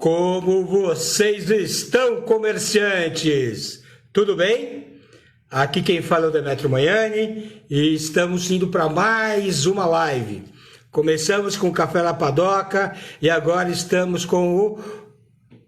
Como vocês estão, comerciantes? Tudo bem? Aqui quem fala é o Demetrio Magnani e estamos indo para mais uma live. Começamos com o Café na Padoca e agora estamos com o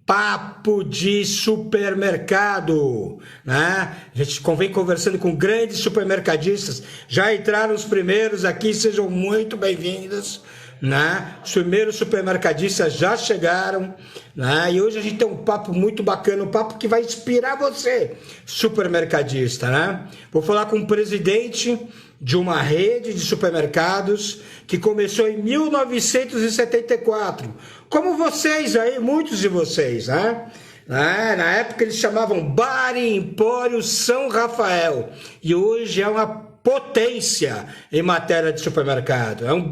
Papo de Supermercado, né? A gente vem conversando com grandes supermercadistas, já entraram os primeiros aqui, sejam muito bem-vindos, né? Os primeiros supermercadistas já chegaram, né? E hoje a gente tem um papo muito bacana, um papo que vai inspirar você, supermercadista, né? Vou falar com o presidente de uma rede de supermercados que começou em 1974, como vocês aí, muitos de vocês, né? Na época eles chamavam Bar e Empório São Rafael, e hoje é uma potência em matéria de supermercado, é uma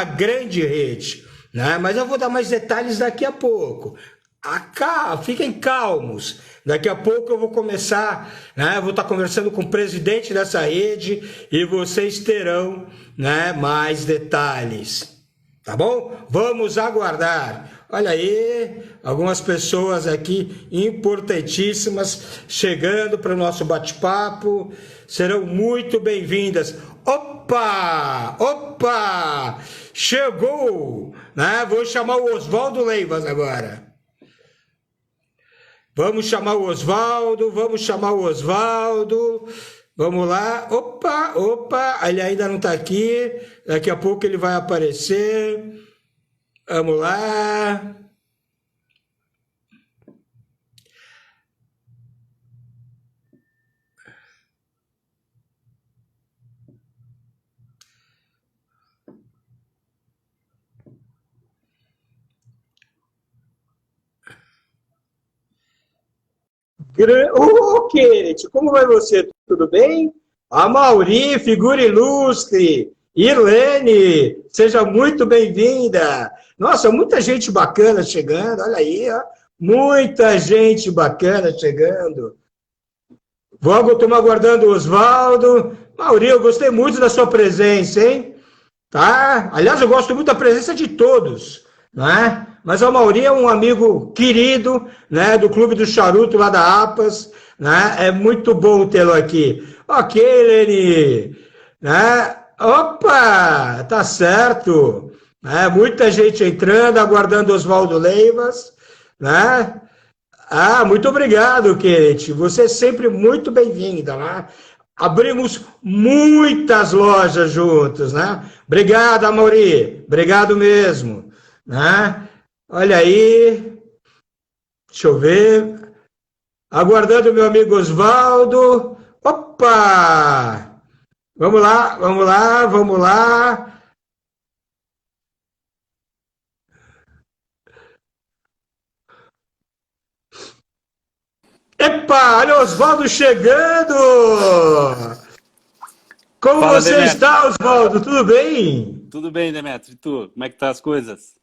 grande rede, né? Mas eu vou dar mais detalhes daqui a pouco. Fiquem calmos, daqui a pouco eu vou começar, né? Eu vou estar conversando com o presidente dessa rede e vocês terão, né, mais detalhes, tá bom? Vamos aguardar. Olha aí, algumas pessoas aqui importantíssimas chegando para o nosso bate-papo, serão muito bem-vindas. Opa, chegou, né? Vou chamar o Oswaldo Leivas agora. Vamos chamar o Oswaldo. Vamos lá. Opa, ele ainda não está aqui. Daqui a pouco ele vai aparecer. Vamos lá. Kenneth, como vai você? Tudo bem? A Mauri, figura ilustre. Irlene, seja muito bem-vinda. Nossa, muita gente bacana chegando, olha aí, ó. Muita gente bacana chegando. Estamos aguardando o Oswaldo. Mauri, eu gostei muito da sua presença, hein? Tá? Aliás, eu gosto muito da presença de todos, né? Mas o Mauri é um amigo querido, né, do Clube do Charuto, lá da APAS, né? É muito bom tê-lo aqui. Ok, Leni, né? Opa, tá certo. Né? Muita gente entrando, aguardando Oswaldo Leivas, né? Ah, muito obrigado, Kenneth. Você é sempre muito bem-vinda, né? Abrimos muitas lojas juntos, né? Obrigado, Mauri. Obrigado mesmo, né? Olha aí, deixa eu ver, aguardando meu amigo Oswaldo. Opa! Vamos lá. Epa, olha o Oswaldo chegando! Como Fala, você Demetrio. está, Oswaldo? Tudo bem? Tudo bem, Demetrio. E tu? Como é que tá as coisas?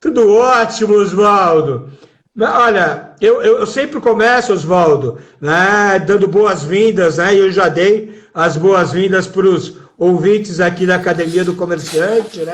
Tudo ótimo, Oswaldo. Olha, eu sempre começo, Oswaldo, né, dando boas-vindas, né, e eu já dei as boas-vindas para os ouvintes aqui da Academia do Comerciante,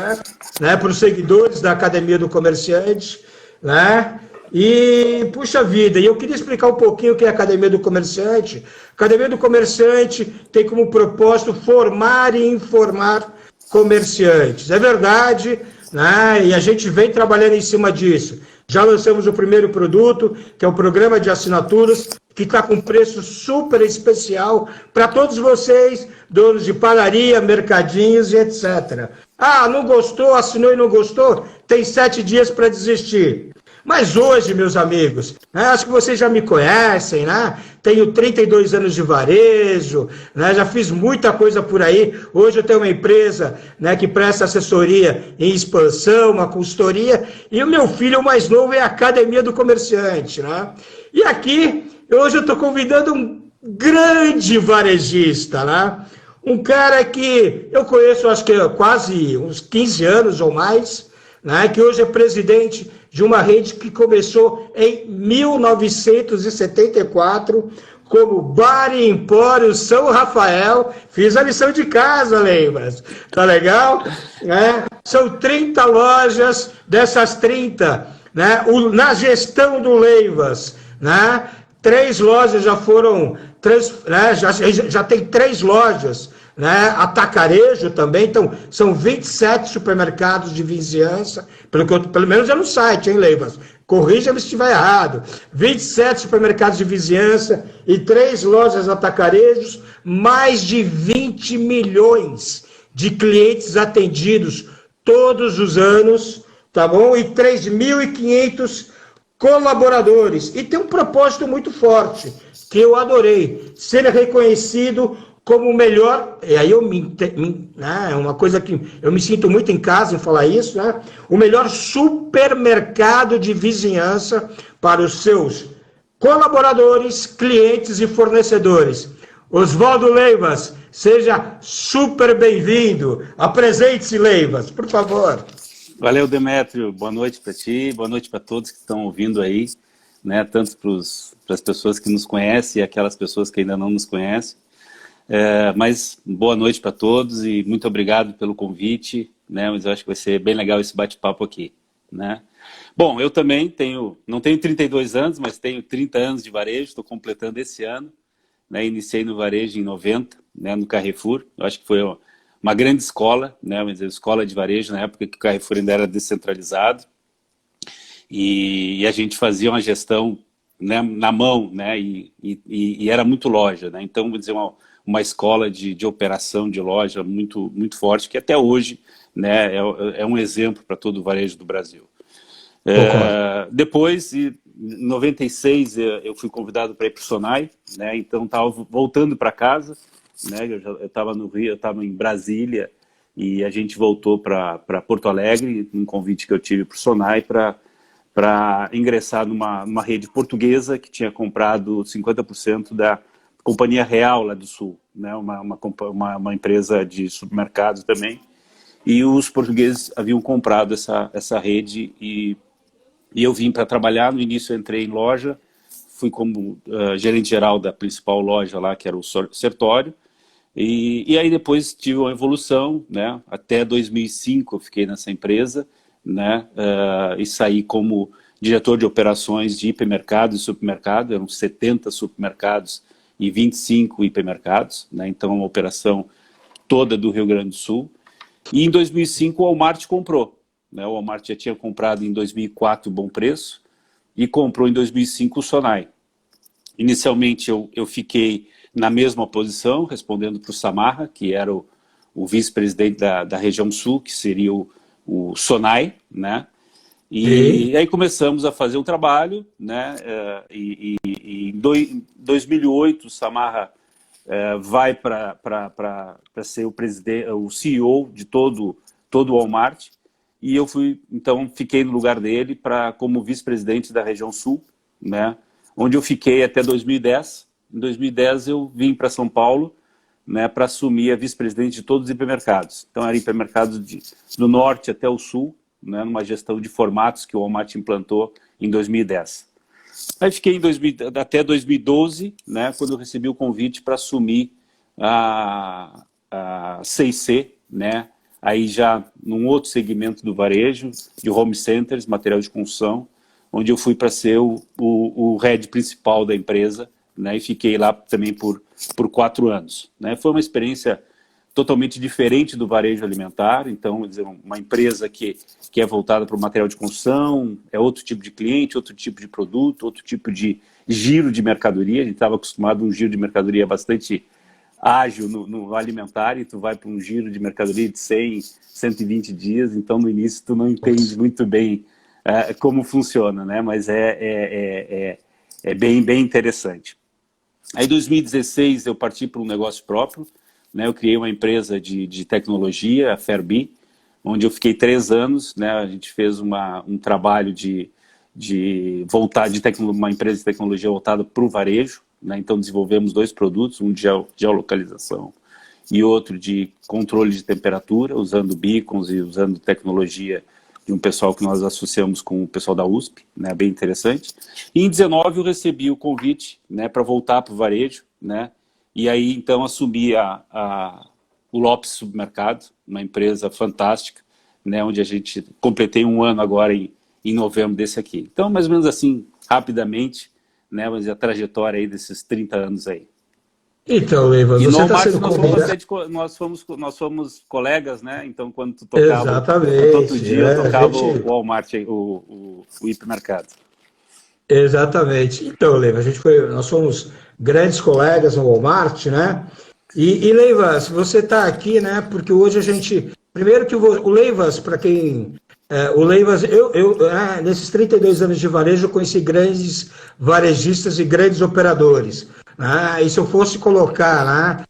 né, para os seguidores da Academia do Comerciante, né, e, puxa vida, eu queria explicar um pouquinho o que é a Academia do Comerciante. A Academia do Comerciante tem como propósito formar e informar comerciantes. É verdade, né? E a gente vem trabalhando em cima disso. Já lançamos o primeiro produto, que é o programa de assinaturas, que está com preço super especial para todos vocês, donos de padaria, mercadinhos e etc. Ah, não gostou, assinou e não gostou? Tem 7 dias para desistir. Mas hoje, meus amigos, né, acho que vocês já me conhecem, né? Tenho 32 anos de varejo, né? Já fiz muita coisa por aí. Hoje eu tenho uma empresa, né, que presta assessoria em expansão, uma consultoria, e o meu filho mais novo é a Academia do Comerciante, né? E aqui, hoje eu estou convidando um grande varejista, né? Um cara que eu conheço, acho que há quase uns 15 anos ou mais, né, que hoje é presidente de uma rede que começou em 1974 como Bar e Empório São Rafael. Fiz a lição de casa, lembras? Tá legal? São 30 lojas, dessas 30, né? Na gestão do Leivas, né? 3 lojas já foram, né? Já tem 3 lojas, né? Atacarejo também, então são 27 supermercados de vizinhança, pelo menos é no site, hein, Leivas? Corrija-me se estiver errado. 27 supermercados de vizinhança e 3 lojas atacarejos, mais de 20 milhões de clientes atendidos todos os anos, tá bom? E 3.500 colaboradores. E tem um propósito muito forte, que eu adorei, ser reconhecido como o melhor, e aí é uma coisa que eu me sinto muito em casa em falar isso, né? O melhor supermercado de vizinhança para os seus colaboradores, clientes e fornecedores. Oswaldo Leivas, seja super bem-vindo. Apresente-se, Leivas, por favor. Valeu, Demétrio. Boa noite para ti, boa noite para todos que estão ouvindo aí, né? Tanto para as pessoas que nos conhecem e aquelas pessoas que ainda não nos conhecem. Mas boa noite para todos e muito obrigado pelo convite, né? Mas eu acho que vai ser bem legal esse bate-papo aqui, né? Bom, eu também não tenho 32 anos, mas tenho 30 anos de varejo, estou completando esse ano, né? Iniciei no varejo em 90, né? No Carrefour. Eu acho que foi uma grande escola, né? Uma escola de varejo na época que o Carrefour ainda era descentralizado e a gente fazia uma gestão, né, na mão, né? E era muito loja, né? Então, vou dizer, uma escola de operação de loja muito, muito forte, que até hoje, né, é um exemplo para todo o varejo do Brasil. Depois, em 96, eu fui convidado para ir para o Sonai, né, então estava voltando para casa, né, eu estava no Rio, eu estava em Brasília, e a gente voltou para Porto Alegre, um convite que eu tive para o Sonai para ingressar numa rede portuguesa que tinha comprado 50% da Companhia Real lá do Sul, né? uma empresa de supermercados também, e os portugueses haviam comprado essa rede e eu vim para trabalhar. No início eu entrei em loja, fui como gerente geral da principal loja lá, que era o Sertório, e aí depois tive uma evolução, né? Até 2005 eu fiquei nessa empresa, né? E saí como diretor de operações de hipermercado e supermercado, eram 70 supermercados e 25 hipermercados, né? Então uma operação toda do Rio Grande do Sul. E em 2005 o Walmart comprou, né? O Walmart já tinha comprado em 2004 o Bom Preço e comprou em 2005 o Sonai. Inicialmente eu fiquei na mesma posição, respondendo para o Samarra, que era o vice-presidente da região sul, que seria o Sonai, né? E aí começamos a fazer um trabalho, né? E em 2008 o Samarra vai para ser o CEO de todo o Walmart, e eu fiquei no lugar dele como vice-presidente da região sul, né? Onde eu fiquei até 2010. Em 2010 eu vim para São Paulo, né, para assumir a vice-presidente de todos os hipermercados. Então eram hipermercados do norte até o sul, né, numa gestão de formatos que o Walmart implantou em 2010. Aí fiquei até 2012, né, quando eu recebi o convite para assumir a C&C, né, aí já num outro segmento do varejo, de home centers, material de construção, onde eu fui para ser o head principal da empresa, né, e fiquei lá também por 4 anos. Né. Foi uma experiência totalmente diferente do varejo alimentar. Então, quer dizer, uma empresa que é voltada para o material de construção, é outro tipo de cliente, outro tipo de produto, outro tipo de giro de mercadoria. A gente estava acostumado a um giro de mercadoria bastante ágil no alimentar, e tu vai para um giro de mercadoria de 100, 120 dias, então no início tu não entende muito bem como funciona, né? Mas é bem interessante. Aí em 2016 eu parti para um negócio próprio, né? Eu criei uma empresa de tecnologia, a Fairby, onde eu fiquei 3 anos, né? A gente fez um trabalho de uma empresa de tecnologia voltada para o varejo, né? Então desenvolvemos 2 produtos, um de geolocalização e outro de controle de temperatura, usando beacons e usando tecnologia de um pessoal que nós associamos com o pessoal da USP, né? Bem interessante. E em 2019 eu recebi o convite, né, para voltar para o varejo, né? E aí então assumi o Lopes Supermercado, uma empresa fantástica, né, onde a gente completei 1 ano agora em em novembro desse aqui. Então, mais ou menos assim, rapidamente, né, mas a trajetória aí desses 30 anos aí. Então, Leivas, E você no está Walmart sendo convidado. nós fomos colegas, né? Então, quando tu tocava o Todo Exatamente. Dia, eu A tocava o gente. Walmart, o hipermercado. Exatamente. Então, Leiva, nós fomos grandes colegas no Walmart, né? E Leivas, você está aqui, né? Porque hoje a gente. Primeiro que o Leivas, para quem. O Leivas, nesses 32 anos de varejo, eu conheci grandes varejistas e grandes operadores. Né? E se eu fosse colocar, né,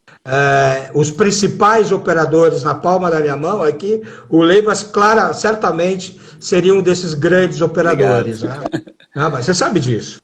os principais operadores na palma da minha mão aqui, o Leivas, certamente, seria um desses grandes Obrigado. operadores. Né? Ah, mas você sabe disso.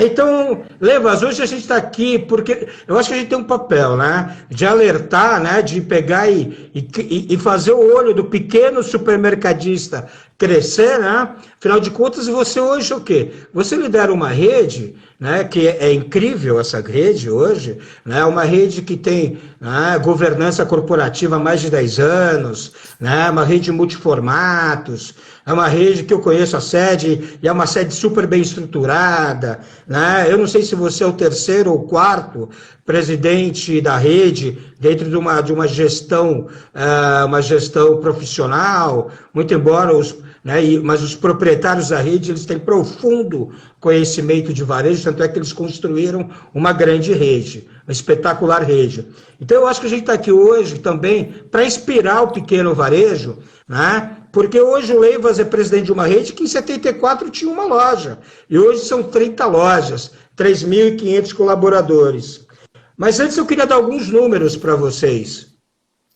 Então, Levas, hoje a gente está aqui porque eu acho que a gente tem um papel, né? De alertar, né? De pegar e fazer o olho do pequeno supermercadista crescer, né? Afinal de contas, você hoje o quê? Você lidera uma rede, né? Que é incrível essa rede hoje, né? Uma rede que tem, né, governança corporativa há mais de 10 anos, né? Uma rede multiformatos, é uma rede que eu conheço a sede, e é uma sede super bem estruturada, né? Eu não sei se você é o terceiro ou quarto presidente da rede dentro de uma gestão profissional, muito embora mas os proprietários da rede eles têm profundo conhecimento de varejo, tanto é que eles construíram uma grande rede, uma espetacular rede. Então eu acho que a gente está aqui hoje também para inspirar o pequeno varejo, né? Porque hoje o Leivas é presidente de uma rede que em 74 tinha uma loja, e hoje são 30 lojas, 3.500 colaboradores. Mas antes eu queria dar alguns números para vocês.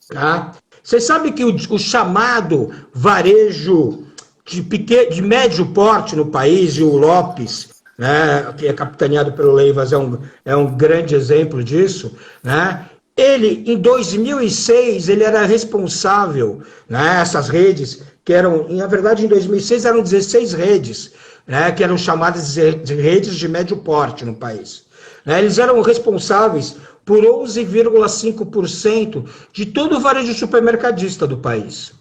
Tá? Vocês sabem que o chamado varejo de médio porte no país, e o Lopes, né, que é capitaneado pelo Leivas, é um grande exemplo disso, né? Ele, em 2006, ele era responsável, né, essas redes, que eram, na verdade, em 2006 eram 16 redes, né, que eram chamadas de redes de médio porte no país. Né, eles eram responsáveis por 11,5% de todo o varejo supermercadista do país.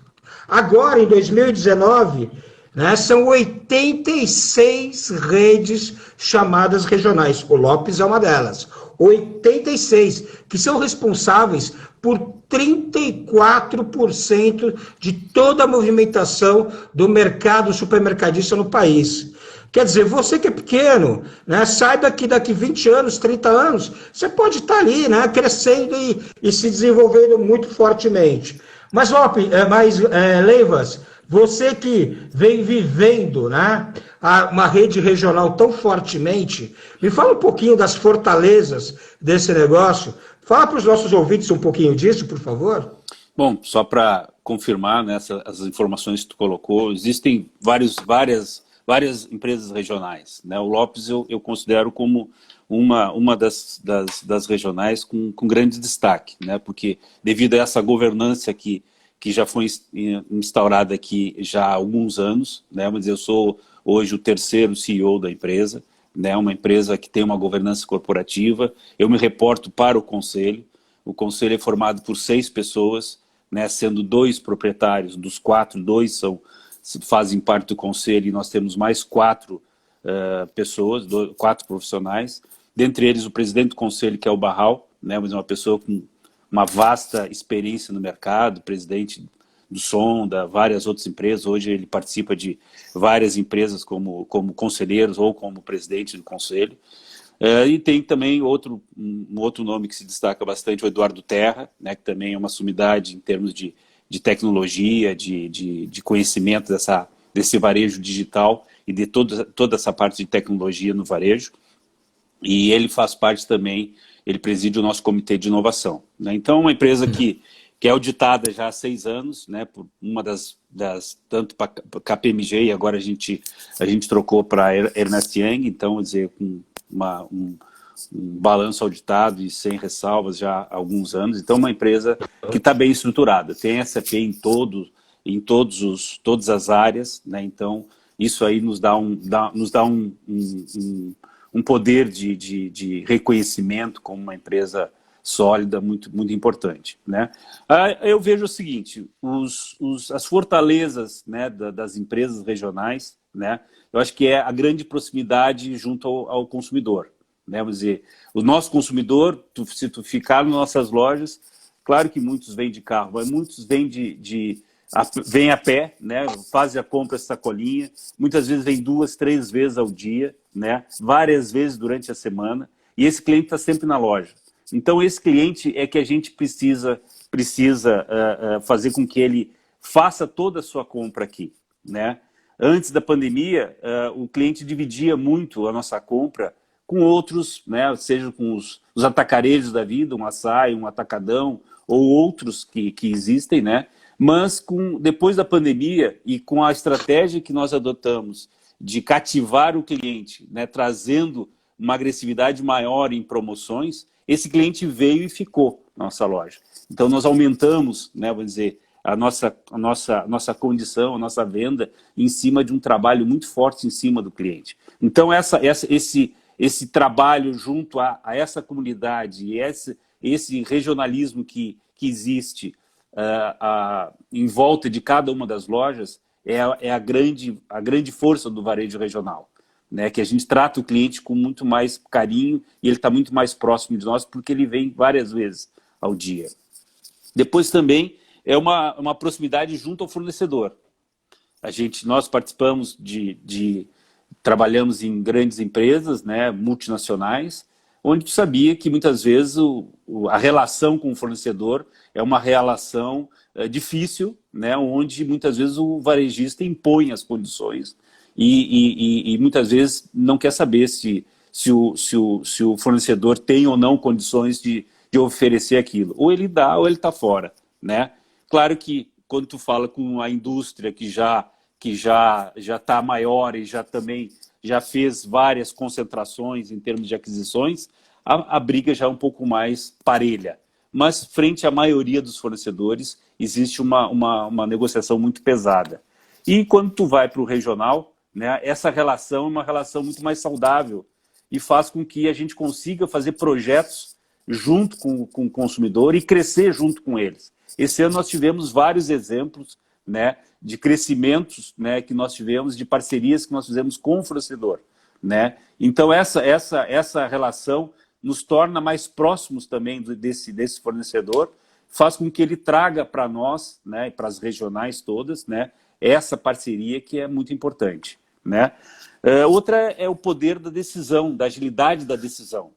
Agora, em 2019, né, são 86 redes chamadas regionais. O Lopes é uma delas. 86, que são responsáveis por 34% de toda a movimentação do mercado supermercadista no país. Quer dizer, você que é pequeno, né, saiba que daqui 20 anos, 30 anos, você pode estar ali, né, crescendo e se desenvolvendo muito fortemente. Mas, Leivas, você que vem vivendo, né, uma rede regional tão fortemente, me fala um pouquinho das fortalezas desse negócio. Fala para os nossos ouvintes um pouquinho disso, por favor. Bom, só para confirmar, né, as informações que tu colocou, existem várias empresas regionais, né? O Lopes eu considero como uma das regionais com grande destaque, né? Porque devido a essa governança que já foi instaurada aqui já há alguns anos, né? Mas eu sou hoje o terceiro CEO da empresa, né? Uma empresa que tem uma governança corporativa. Eu me reporto para o conselho. O conselho é formado por 6 pessoas, né? Sendo 2 proprietários, dos 4, 2 fazem parte do conselho, e nós temos mais 4 pessoas, 4 profissionais, dentre eles o presidente do conselho, que é o Barral, né, mas é uma pessoa com uma vasta experiência no mercado, presidente do Sonda, várias outras empresas. Hoje ele participa de várias empresas como conselheiros ou como presidente do conselho. E tem também um outro nome que se destaca bastante, o Eduardo Terra, né, que também é uma sumidade em termos de tecnologia, de conhecimento desse varejo digital e de toda essa parte de tecnologia no varejo. E ele faz parte também, ele preside o nosso comitê de inovação, né? Então, uma empresa que é auditada já há 6 anos, né, por uma tanto para KPMG, e agora a gente trocou para Ernst Young, então, dizer, com um balanço auditado e sem ressalvas já há alguns anos. Então, uma empresa que está bem estruturada, tem SAP em todas as áreas, né? Então, isso aí nos dá um poder de reconhecimento como uma empresa sólida, muito, muito importante, né? Eu vejo o seguinte, as fortalezas, né, das empresas regionais, né, eu acho que é a grande proximidade junto ao consumidor, né? Vamos dizer, o nosso consumidor, se tu ficar nas nossas lojas, claro que muitos vêm de carro, mas muitos vêm vêm a pé, né? Fazem a compra sacolinha, muitas vezes vem 2, 3 vezes ao dia, né? Várias vezes durante a semana, e esse cliente está sempre na loja. Então, esse cliente é que a gente precisa fazer com que ele faça toda a sua compra aqui, né? Antes da pandemia, o cliente dividia muito a nossa compra com outros, né? Seja com os atacarejos da vida, um Açaí, um Atacadão, ou outros que existem, né? Mas depois da pandemia e com a estratégia que nós adotamos de cativar o cliente, né? Trazendo uma agressividade maior em promoções, esse cliente veio e ficou na nossa loja. Então, nós aumentamos, né, vamos dizer, a nossa condição, a nossa venda em cima de um trabalho muito forte em cima do cliente. Então, esse trabalho junto a essa comunidade e esse regionalismo que existe em volta de cada uma das lojas é a grande força do varejo regional. Né, que a gente trata o cliente com muito mais carinho e ele está muito mais próximo de nós porque ele vem várias vezes ao dia. Depois também é uma proximidade junto ao fornecedor. Nós participamos trabalhamos em grandes empresas, né, multinacionais, onde tu sabia que muitas vezes a relação com o fornecedor é uma relação difícil, né, onde muitas vezes o varejista impõe as condições e muitas vezes não quer saber se o fornecedor tem ou não condições de oferecer aquilo. Ou ele dá ou ele está fora, né? Claro que quando tu fala com a indústria que já está maior e já fez várias concentrações em termos de aquisições, a briga já é um pouco mais parelha. Mas frente à maioria dos fornecedores existe uma negociação muito pesada. E quando tu vai para o regional, né, essa relação é uma relação muito mais saudável e faz com que a gente consiga fazer projetos junto com o consumidor e crescer junto com eles. Esse ano nós tivemos vários exemplos, né, de crescimentos, né, que nós tivemos, de parcerias que nós fizemos com o fornecedor. Né? Então essa relação nos torna mais próximos também desse fornecedor, faz com que ele traga para nós, né, para as regionais todas, né, essa parceria que é muito importante. Né? Outra é o poder da decisão, da agilidade da decisão.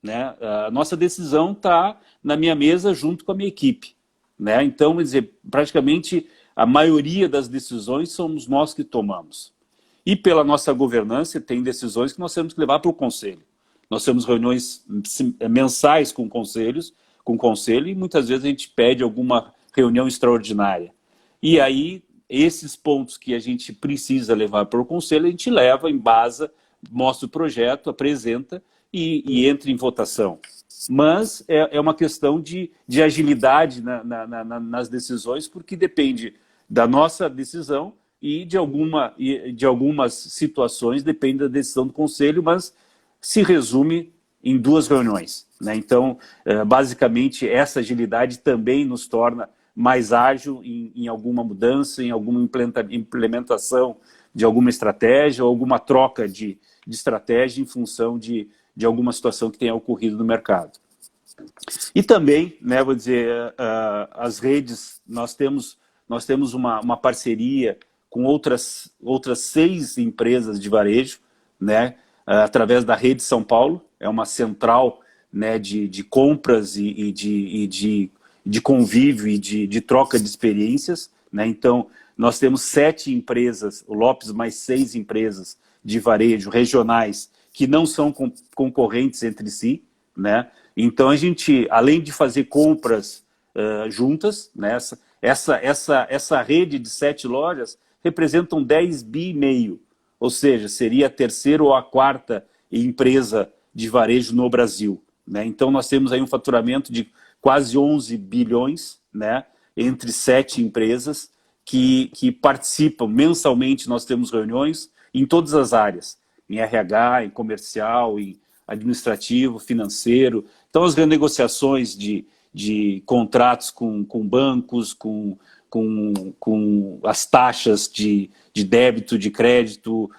Né? A nossa decisão está na minha mesa junto com a minha equipe. Né? Então, quer dizer, praticamente a maioria das decisões somos nós que tomamos. E pela nossa governança, tem decisões que nós temos que levar para o conselho. Nós temos reuniões mensais com o conselho e muitas vezes a gente pede alguma reunião extraordinária. E aí, esses pontos que a gente precisa levar para o conselho, a gente leva, embasa, mostra o projeto, apresenta e entra em votação. Mas é uma questão de agilidade nas decisões, porque depende da nossa decisão e de algumas situações depende da decisão do conselho, mas se resume em 2 reuniões. Né? Então, basicamente, essa agilidade também nos torna mais ágil em alguma mudança, em alguma implementação de alguma estratégia ou alguma troca de estratégia em função de alguma situação que tenha ocorrido no mercado. E também, né, vou dizer, as redes, nós temos uma parceria com outras 6 empresas de varejo, né, através da Rede São Paulo, é uma central, né, de compras e de convívio e de troca de experiências. Né? Então, nós temos 7 empresas, o Lopes mais 6 empresas de varejo regionais que não são concorrentes entre si. Né? Então, a gente, além de fazer compras juntas, né, essa rede de 7 lojas representam 10,5 bi, ou seja, seria a 3ª ou a 4ª empresa de varejo no Brasil. Né? Então, nós temos aí um faturamento de quase 11 bilhões, né, entre 7 empresas que participam mensalmente. Nós temos reuniões em todas as áreas, em RH, em comercial, em administrativo, financeiro. Então, as renegociações de contratos com bancos, com as taxas de débito, de crédito,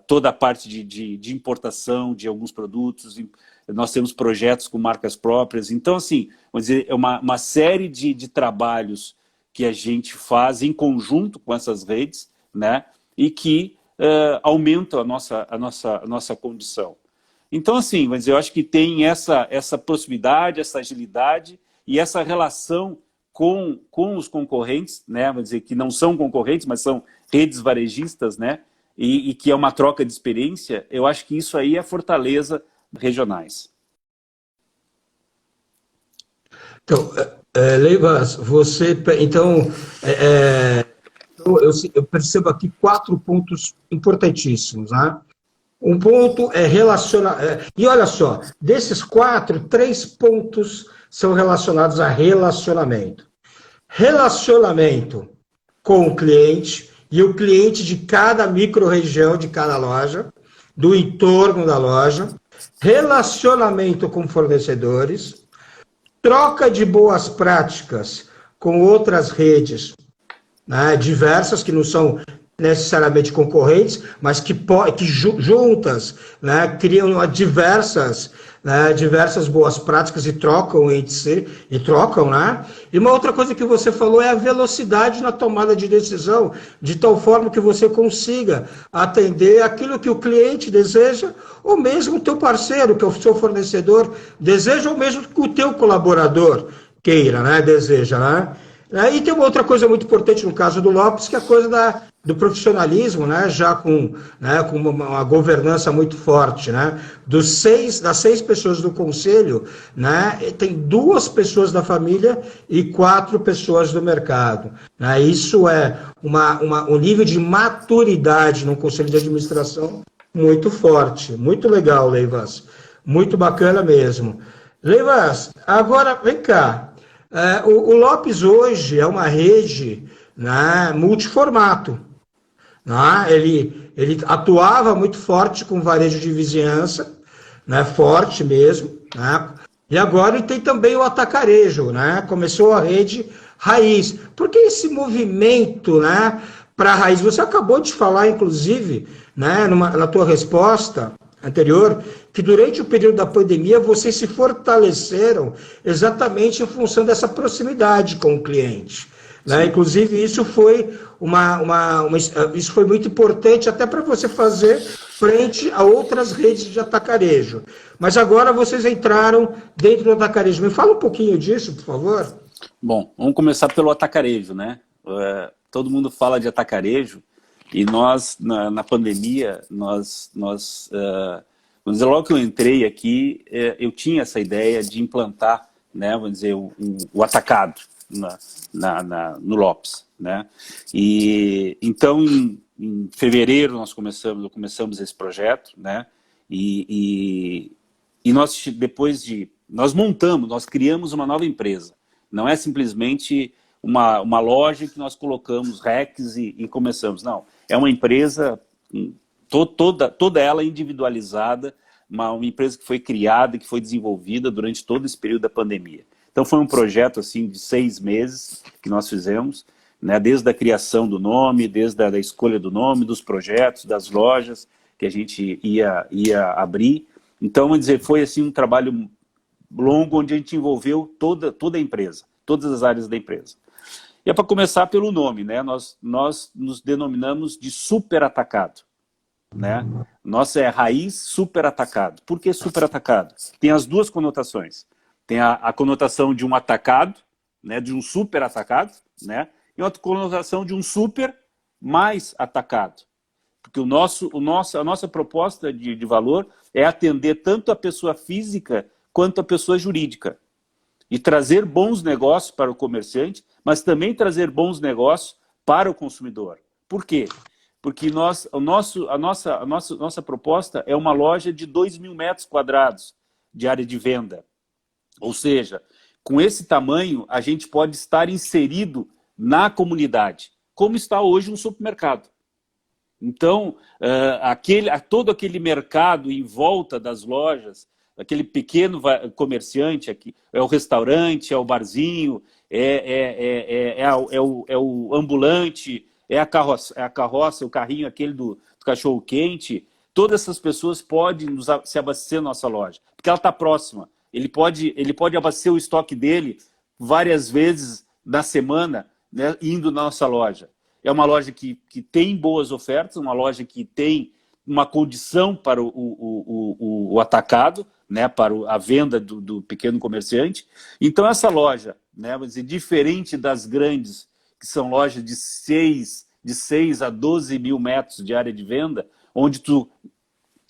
toda a parte de importação de alguns produtos. Nós temos projetos com marcas próprias. Então, assim, vamos dizer, é uma série de trabalhos que a gente faz em conjunto com essas redes, né, e que aumentam a nossa condição. Então, assim, vamos dizer, eu acho que tem essa proximidade, essa agilidade e essa relação com os concorrentes, né, vamos dizer, que não são concorrentes, mas são redes varejistas, né, e que é uma troca de experiência. Eu acho que isso aí é fortaleza regionais. Então, Leivas, você... Então, eu percebo aqui 4 pontos importantíssimos, né? Um ponto é relacionar... E olha só, desses 4, 3 pontos são relacionados a relacionamento. Relacionamento com o cliente, e o cliente de cada micro-região, de cada loja, do entorno da loja, relacionamento com fornecedores, troca de boas práticas com outras redes, né, diversas, que não são necessariamente concorrentes, mas que juntas, né, criam diversas boas práticas e trocam entre si, né? E uma outra coisa que você falou é a velocidade na tomada de decisão, de tal forma que você consiga atender aquilo que o cliente deseja, ou mesmo o teu parceiro, que é o seu fornecedor, deseja, ou mesmo que o teu colaborador queira, né, deseja, né? E tem uma outra coisa muito importante no caso do Lopes, que é a coisa do profissionalismo, né, já com uma governança muito forte, né? Das 6 pessoas do conselho, né, tem 2 pessoas da família e 4 pessoas do mercado, né? Isso é um nível de maturidade no conselho de administração muito forte, muito legal, Leivas, muito bacana mesmo. Leivas, agora vem cá. O Lopes hoje é uma rede, né, multiformato. Né? Ele atuava muito forte com varejo de vizinhança, né, forte mesmo. Né? E agora ele tem também o atacarejo, né? Começou a rede Raiz. Por que esse movimento, né, para a Raiz? Você acabou de falar, inclusive, né, na tua resposta anterior, que durante o período da pandemia vocês se fortaleceram exatamente em função dessa proximidade com o cliente. Né? Inclusive, isso foi isso foi muito importante até para você fazer frente a outras redes de atacarejo. Mas agora vocês entraram dentro do atacarejo. Me fala um pouquinho disso, por favor. Bom, vamos começar pelo atacarejo, né? Todo mundo fala de atacarejo, e nós, na pandemia, vamos dizer, logo que eu entrei aqui, eu tinha essa ideia de implantar, né, vamos dizer, o atacado no Lopes, né? E então, em fevereiro, nós começamos esse projeto, né? E nós, nós criamos uma nova empresa. Não é simplesmente uma loja que nós colocamos racks e começamos. Não, é uma empresa toda ela individualizada, uma empresa que foi criada, que foi desenvolvida durante todo esse período da pandemia. Então foi um projeto assim de 6 meses que nós fizemos, né, desde a criação do nome, desde a escolha do nome, dos projetos, das lojas que a gente ia abrir. Então, vamos dizer, foi assim um trabalho longo onde a gente envolveu toda a empresa, todas as áreas da empresa. E é para começar pelo nome, né? Nós nos denominamos de super atacado, né? Nossa é Raiz Super Atacado. Por que super atacado? Tem as 2 conotações. Tem a conotação de um atacado, né? De um super atacado, né? E outra conotação de um super mais atacado. Porque a nossa proposta de valor é atender tanto a pessoa física quanto a pessoa jurídica. E trazer bons negócios para o comerciante, mas também trazer bons negócios para o consumidor. Por quê? Porque a nossa proposta é uma loja de 2.000 metros quadrados de área de venda. Ou seja, com esse tamanho, a gente pode estar inserido na comunidade, como está hoje um supermercado. Então, todo aquele mercado em volta das lojas, aquele pequeno comerciante, aqui, é o restaurante, é o barzinho, é o ambulante, é a carroça, o carrinho aquele do cachorro-quente, todas essas pessoas podem se abastecer na nossa loja, porque ela está próxima. Ele pode abastecer o estoque dele várias vezes na semana, né, indo na nossa loja. É uma loja que tem boas ofertas, uma loja que tem uma condição para o atacado, né, para a venda do pequeno comerciante. Então, essa loja, né, vamos dizer, diferente das grandes, que são lojas de 6 a 12 mil metros de área de venda, onde tu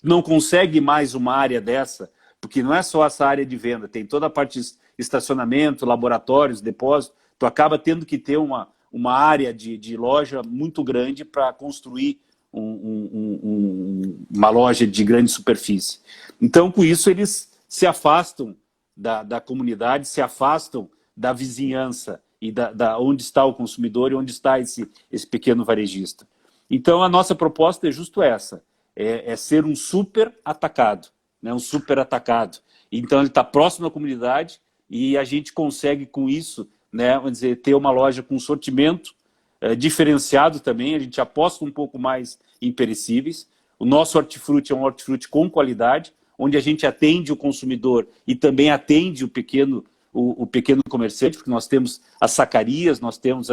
não consegue mais uma área dessa, porque não é só essa área de venda, tem toda a parte de estacionamento, laboratórios, depósito, tu acaba tendo que ter uma área de loja muito grande para construir uma loja de grande superfície. Então, com isso, eles se afastam da comunidade, se afastam da vizinhança e da onde está o consumidor e onde está esse pequeno varejista. Então, a nossa proposta é justo essa, é ser um super atacado, né, um super atacado. Então, ele está próximo à comunidade e a gente consegue, com isso, né, vamos dizer, ter uma loja com sortimento diferenciado também. A gente aposta um pouco mais em perecíveis. O nosso hortifruti é um hortifruti com qualidade, onde a gente atende o consumidor e também atende o pequeno comerciante, porque nós temos as sacarias, nós temos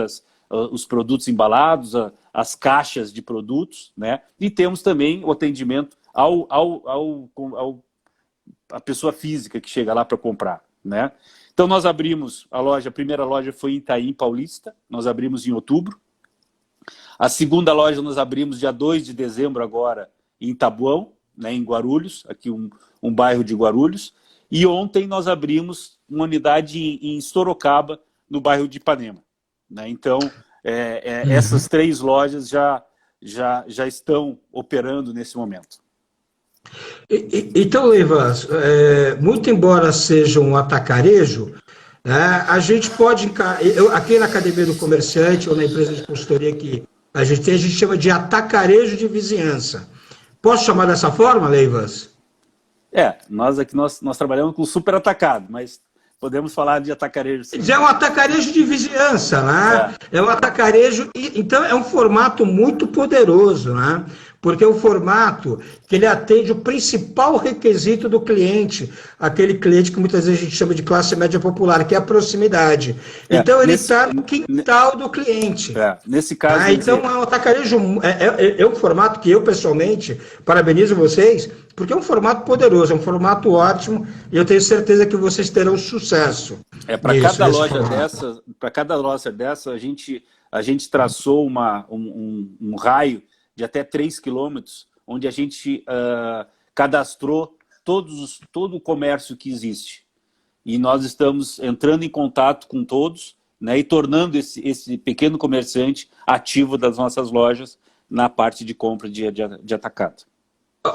os produtos embalados, as caixas de produtos, né? E temos também o atendimento a pessoa física que chega lá para comprar, né? Então, nós abrimos a primeira loja foi em Itaim Paulista, nós abrimos em outubro. A segunda loja nós abrimos dia 2 de dezembro agora em Tabuão, né, em Guarulhos, aqui um bairro de Guarulhos. E ontem nós abrimos uma unidade em Sorocaba, no bairro de Ipanema, né? Então, essas 3 lojas já estão operando nesse momento. Então, Leivas, muito embora seja um atacarejo, né, a gente pode... aqui na Academia do Comerciante, ou na empresa de consultoria que a gente chama de atacarejo de vizinhança. Posso chamar dessa forma, Leivas? Nós trabalhamos com super atacado, mas podemos falar de atacarejo. Sim. É um atacarejo de vizinhança, né? É um atacarejo, então é um formato muito poderoso, né? Porque é um formato que ele atende o principal requisito do cliente, aquele cliente que muitas vezes a gente chama de classe média popular, que é a proximidade. Então ele está no quintal do cliente. Nesse caso... Então é um atacarejo, é um formato que eu pessoalmente parabenizo vocês, porque é um formato poderoso, é um formato ótimo, e eu tenho certeza que vocês terão sucesso. Para cada loja dessa, a gente traçou um raio de até 3 quilômetros, onde a gente cadastrou todo o comércio que existe. E nós estamos entrando em contato com todos, né, e tornando esse pequeno comerciante ativo das nossas lojas na parte de compra de atacado.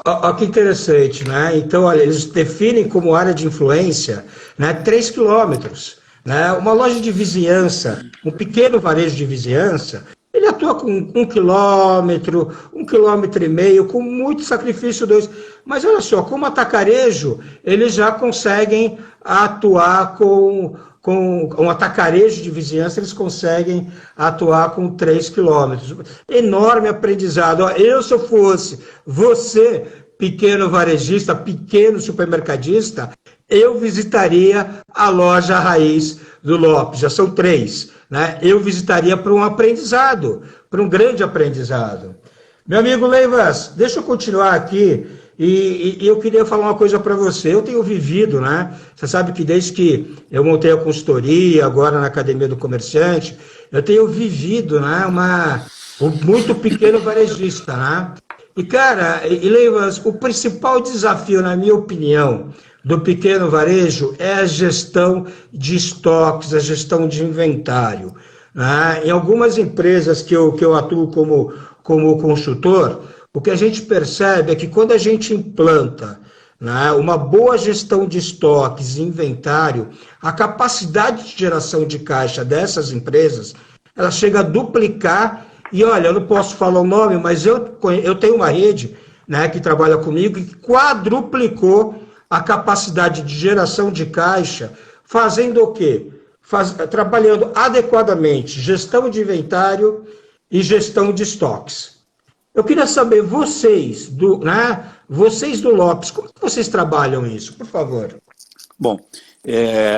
Olha que interessante, né? Então, olha, eles definem como área de influência, né, 3 quilômetros. Né? Uma loja de vizinhança, um pequeno varejo de vizinhança, ele atua com 1 quilômetro, 1,5 quilômetros, com muito sacrifício, 2. Mas olha só, como atacarejo, eles já conseguem atuar com um atacarejo de vizinhança, eles conseguem atuar com 3 quilômetros. Enorme aprendizado. Se eu fosse você, pequeno varejista, pequeno supermercadista, eu visitaria a loja raiz do Lopes, já são 3, né? Eu visitaria para um aprendizado, para um grande aprendizado. Meu amigo Leivas, deixa eu continuar aqui e eu queria falar uma coisa para você. Eu tenho vivido, né? Você sabe que desde que eu montei a consultoria, agora na Academia do Comerciante, eu tenho vivido, né, um muito pequeno varejista, né? E, cara, Leivas, o principal desafio, na minha opinião, do pequeno varejo é a gestão de estoques, a gestão de inventário. Né? Em algumas empresas que eu atuo como consultor, o que a gente percebe é que quando a gente implanta, né, uma boa gestão de estoques e inventário, a capacidade de geração de caixa dessas empresas, ela chega a duplicar E olha, eu não posso falar o nome, mas eu tenho uma rede, né, que trabalha comigo e que quadruplicou a capacidade de geração de caixa, fazendo o quê? Trabalhando adequadamente gestão de inventário e gestão de estoques. Eu queria saber, vocês do Lopes, como que vocês trabalham isso, por favor? Bom,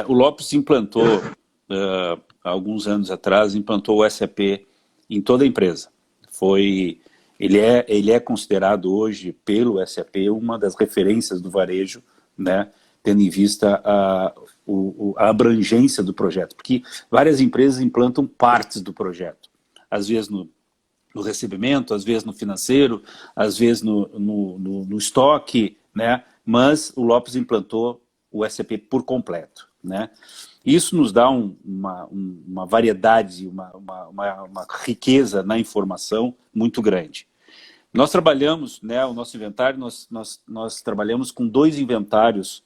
o Lopes implantou, há alguns anos atrás, implantou o SAP em toda a empresa. Ele é considerado hoje, pelo SAP, uma das referências do varejo, né, tendo em vista a abrangência do projeto, porque várias empresas implantam partes do projeto, às vezes no recebimento, às vezes no financeiro, às vezes no estoque, né, mas o Lopes implantou o SAP por completo, né? Isso nos dá uma variedade, uma riqueza na informação muito grande. Nós trabalhamos, né, o nosso inventário, nós trabalhamos com 2 inventários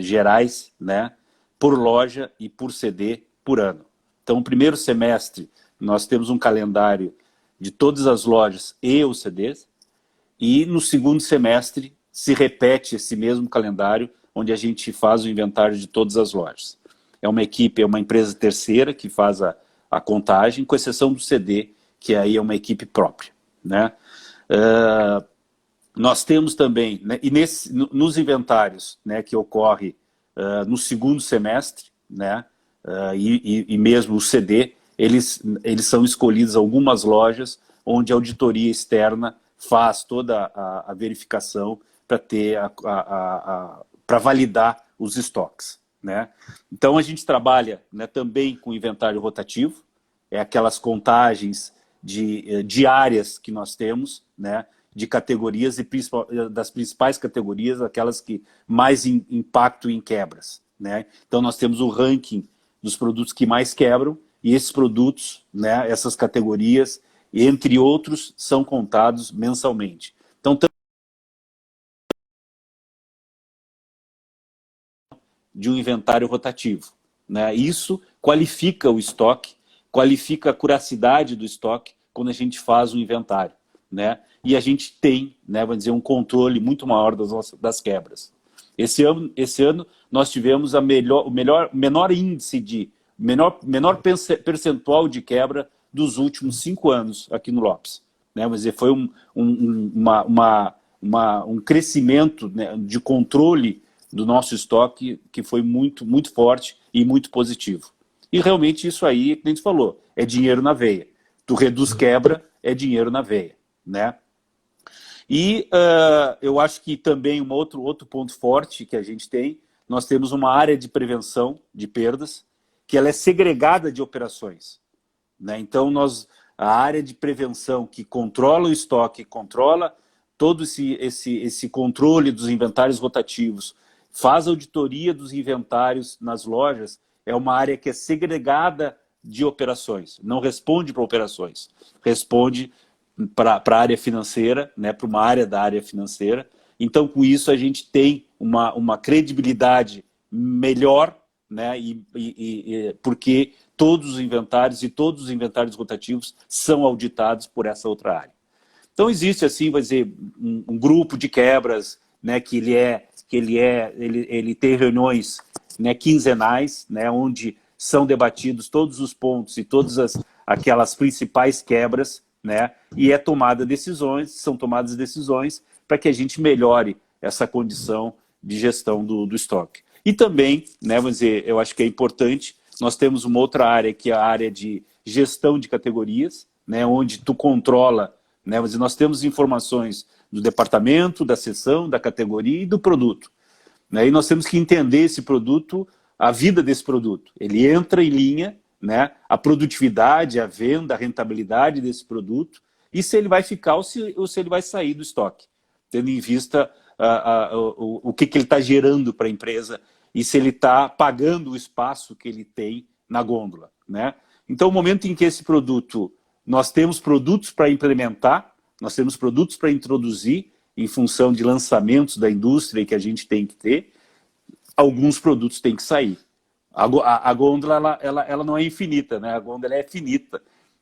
gerais, né, por loja e por CD por ano. Então, no primeiro semestre, nós temos um calendário de todas as lojas e os CDs, e no segundo semestre se repete esse mesmo calendário, onde a gente faz o inventário de todas as lojas. É uma empresa terceira que faz a contagem, com exceção do CD, que aí é uma equipe própria, né? Nós temos também, né, e nos inventários, né, que ocorre no segundo semestre, né, e mesmo o CD, eles são escolhidos algumas lojas onde a auditoria externa faz toda a verificação para ter para validar os estoques, né? Então a gente trabalha, né, também com inventário rotativo, aquelas contagens diárias que nós temos, né, de categorias e das principais categorias, aquelas que mais impactam em quebras, né? Então nós temos o ranking dos produtos que mais quebram, e esses produtos, né, essas categorias, entre outros, são contados mensalmente. Então, de um inventário rotativo, né? Isso qualifica o estoque, qualifica a curacidade do estoque quando a gente faz o inventário, né? E a gente tem, né, vamos dizer, um controle muito maior das quebras. Esse ano nós tivemos o menor índice de menor percentual de quebra dos últimos 5 anos aqui no Lopes, né? Vamos dizer, foi um crescimento, né, de controle do nosso estoque que foi muito, muito forte e muito positivo. E realmente isso aí, como a gente falou, é dinheiro na veia. Tu reduz quebra, é dinheiro na veia, né? E eu acho que também outro ponto forte que a gente tem, nós temos uma área de prevenção de perdas, que ela é segregada de operações, né? Então, a área de prevenção que controla o estoque, controla todo esse controle dos inventários rotativos, faz auditoria dos inventários nas lojas, é uma área que é segregada de operações, não responde para operações, responde para a área financeira, né, para uma área da área financeira. Então, com isso, a gente tem uma credibilidade melhor, né, porque todos os inventários e todos os inventários rotativos são auditados por essa outra área. Então, existe, assim, vai dizer, um grupo de quebras, né, que ele tem reuniões, né, quinzenais, né, onde são debatidos todos os pontos e todas aquelas principais quebras, né, e são tomadas decisões para que a gente melhore essa condição de gestão do estoque. E também, né, vamos dizer, eu acho que é importante, nós temos uma outra área que é a área de gestão de categorias, né, onde tu controla, né, vamos dizer, nós temos informações do departamento, da seção, da categoria e do produto, né, e nós temos que entender esse produto, a vida desse produto. Ele entra em linha, né, a produtividade, a venda, a rentabilidade desse produto, e se ele vai ficar ou se ele vai sair do estoque, tendo em vista o que ele está gerando para a empresa e se ele está pagando o espaço que ele tem na gôndola, né? Então, o momento em que esse produto, nós temos produtos para implementar, nós temos produtos para introduzir em função de lançamentos da indústria que a gente tem que ter, alguns produtos têm que sair. A gôndola, ela não é infinita, né? A gôndola é finita.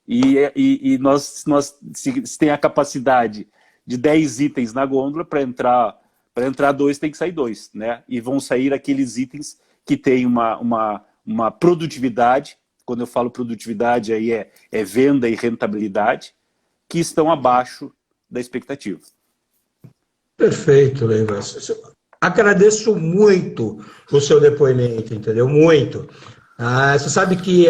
e se tem a capacidade de 10 itens na gôndola, para entrar 2 tem que sair 2, né? E vão sair aqueles itens que têm uma produtividade, quando eu falo produtividade aí é venda e rentabilidade, que estão abaixo da expectativa. Perfeito, Leivas. Agradeço muito o seu depoimento, entendeu? Muito. Você sabe que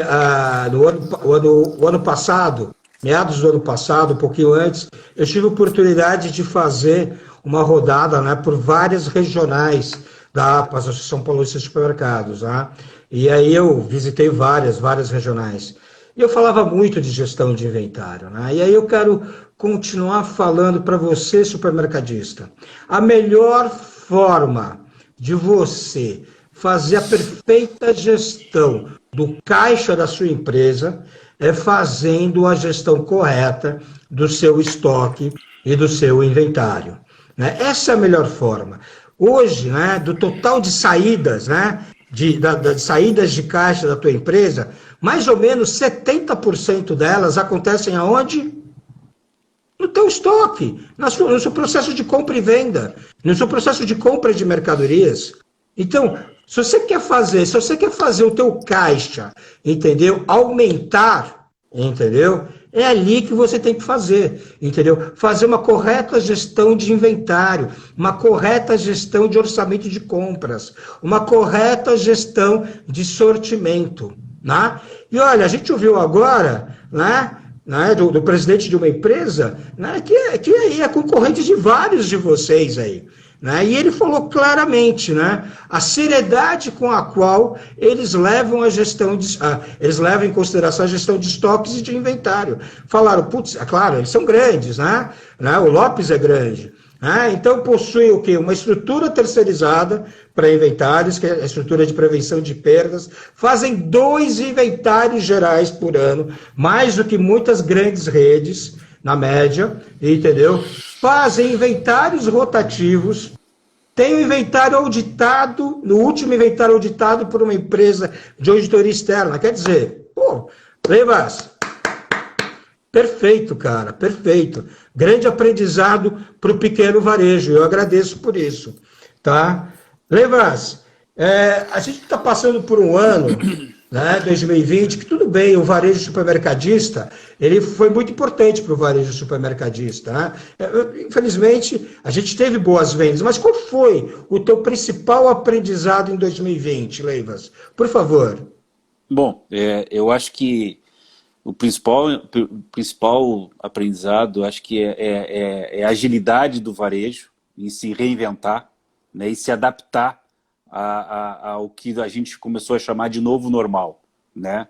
no ano passado, meados do ano passado, um pouquinho antes, eu tive a oportunidade de fazer uma rodada, né, por várias regionais da APAS, Associação Paulista de Supermercados, né? E aí eu visitei várias regionais. E eu falava muito de gestão de inventário, né? E aí eu quero continuar falando para você, supermercadista. A melhor forma de você fazer a perfeita gestão do caixa da sua empresa é fazendo a gestão correta do seu estoque e do seu inventário, né? Essa é a melhor forma. Hoje, né, do total de saídas, né, de saídas de caixa da tua empresa, mais ou menos 70% delas acontecem aonde? No teu estoque, no seu processo de compra e venda, no seu processo de compra de mercadorias. Então, se você quer fazer o teu caixa, entendeu? Aumentar, entendeu? É ali que você tem que fazer, entendeu? Fazer uma correta gestão de inventário, uma correta gestão de orçamento de compras, uma correta gestão de sortimento, né? E olha, a gente ouviu agora, né, do presidente de uma empresa, né, que aí é concorrente de vários de vocês aí. Né? E ele falou claramente, né, a seriedade com a qual eles levam eles levam em consideração a gestão de estoques e de inventário. Falaram, putz, é claro, eles são grandes, né? O Lopes é grande. Então possui o quê? Uma estrutura terceirizada para inventários, que é a estrutura de prevenção de perdas, fazem 2 inventários gerais por ano, mais do que muitas grandes redes, na média, entendeu? Fazem inventários rotativos, tem o inventário auditado, no último inventário auditado por uma empresa de auditoria externa. Quer dizer, Leivas, perfeito, cara, perfeito. Grande aprendizado para o pequeno varejo, eu agradeço por isso, tá? Leivas, a gente está passando por um ano, né, 2020, que tudo bem, o varejo supermercadista, ele foi muito importante para o varejo supermercadista, né? Infelizmente, a gente teve boas vendas, mas qual foi o teu principal aprendizado em 2020, Leivas? Por favor. Bom, eu acho que o principal aprendizado, acho que é a agilidade do varejo em se reinventar, né, e se adaptar ao que a gente começou a chamar de novo normal, né?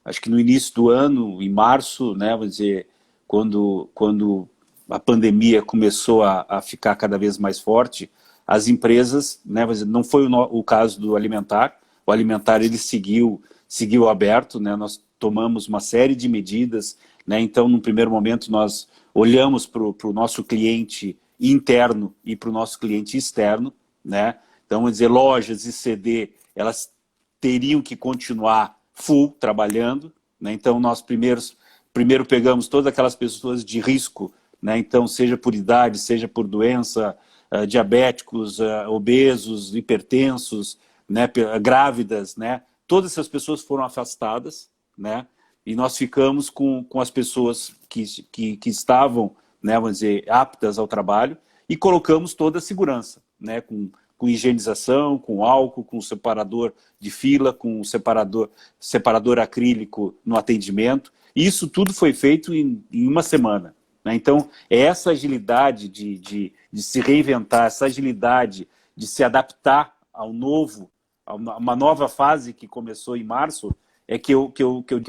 Acho que no início do ano, em março, né, vou dizer, quando a pandemia começou a ficar cada vez mais forte, as empresas, né, vou dizer, não foi o caso do alimentar, o alimentar ele seguiu aberto, né? Nós tomamos uma série de medidas, né? Então, num primeiro momento, nós olhamos para o nosso cliente interno e para o nosso cliente externo, né? Então, vamos dizer, lojas e CD, elas teriam que continuar full, trabalhando, né? Então, nós primeiro pegamos todas aquelas pessoas de risco, né? Então, seja por idade, seja por doença, diabéticos, obesos, hipertensos, né? Grávidas, né? Todas essas pessoas foram afastadas, né? E nós ficamos com as pessoas que estavam, né, vamos dizer, aptas ao trabalho, e colocamos toda a segurança, né, com higienização, com álcool, com separador de fila, com separador acrílico no atendimento. E isso tudo foi feito em uma semana, né? Então, essa agilidade de se reinventar, essa agilidade de se adaptar ao novo, a uma nova fase que começou em março, é que eu